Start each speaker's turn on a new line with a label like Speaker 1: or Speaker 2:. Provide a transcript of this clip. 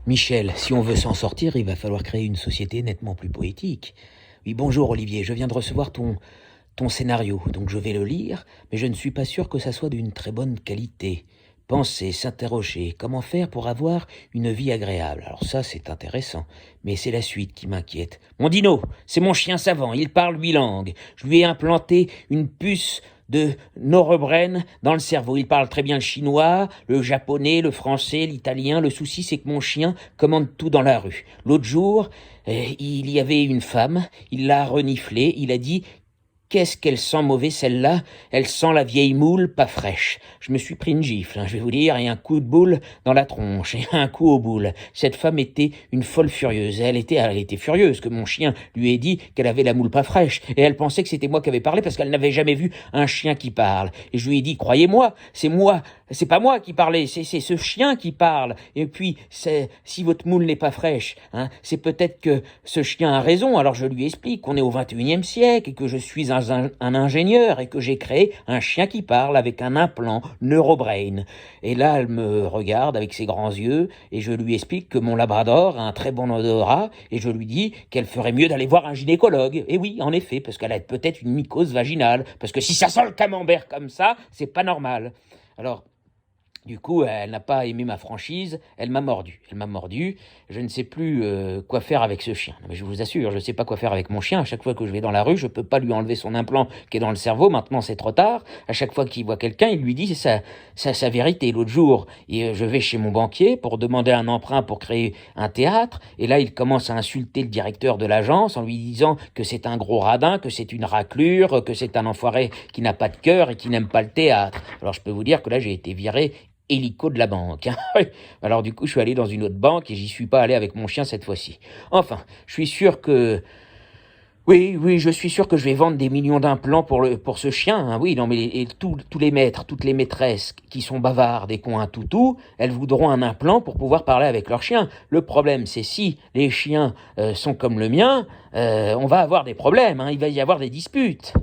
Speaker 1: Michel, si on veut s'en sortir, il va falloir créer une société nettement plus poétique. Oui, bonjour Olivier, je viens de recevoir ton scénario, donc je vais le lire, mais je ne suis pas sûr que ça soit d'une très bonne qualité. Penser, s'interroger, comment faire pour avoir une vie agréable. Alors ça, c'est intéressant, mais c'est la suite qui m'inquiète. Mon dino, c'est mon chien savant, il parle 8 langues. Je lui ai implanté une puce de neurobrain dans le cerveau. Il parle très bien le chinois, le japonais, le français, l'italien. Le souci, c'est que mon chien commande tout dans la rue. L'autre jour, il y avait une femme, il l'a reniflée, il a dit: qu'est-ce qu'elle sent mauvais, celle-là? Elle sent la vieille moule pas fraîche. Je me suis pris une gifle, je vais vous dire, et un coup de boule dans la tronche, et un coup au boule. Cette femme était une folle furieuse. Elle était furieuse que mon chien lui ait dit qu'elle avait la moule pas fraîche, et elle pensait que c'était moi qui avais parlé parce qu'elle n'avait jamais vu un chien qui parle. Et je lui ai dit: croyez-moi, c'est pas moi qui parlais, c'est ce chien qui parle. Et puis, si votre moule n'est pas fraîche, c'est peut-être que ce chien a raison. Alors je lui explique qu'on est au 21e siècle et que je suis un ingénieur et que j'ai créé un chien qui parle avec un implant neurobrain. Et là, elle me regarde avec ses grands yeux et je lui explique que mon labrador a un très bon odorat et je lui dis qu'elle ferait mieux d'aller voir un gynécologue. Et oui, en effet, parce qu'elle a peut-être une mycose vaginale. Parce que si ça sent le camembert comme ça, c'est pas normal. Alors, du coup, elle n'a pas aimé ma franchise, elle m'a mordu. Je ne sais plus quoi faire avec ce chien. Non, mais je vous assure, je ne sais pas quoi faire avec mon chien. À chaque fois que je vais dans la rue, je ne peux pas lui enlever son implant qui est dans le cerveau. Maintenant, c'est trop tard. À chaque fois qu'il voit quelqu'un, il lui dit sa vérité. L'autre jour, je vais chez mon banquier pour demander un emprunt pour créer un théâtre. Et là, il commence à insulter le directeur de l'agence en lui disant que c'est un gros radin, que c'est une raclure, que c'est un enfoiré qui n'a pas de cœur et qui n'aime pas le théâtre. Alors, je peux vous dire que là, j'ai été viré hélico de la banque. Alors du coup, je suis allé dans une autre banque et j'y suis pas allé avec mon chien cette fois-ci. Enfin, je suis sûr que... Oui, je suis sûr que je vais vendre des millions d'implants pour ce chien. Oui, non, mais tous les maîtres, toutes les maîtresses qui sont bavardes et qui ont un toutou, elles voudront un implant pour pouvoir parler avec leur chien. Le problème, c'est si les chiens sont comme le mien, on va avoir des problèmes, il va y avoir des disputes.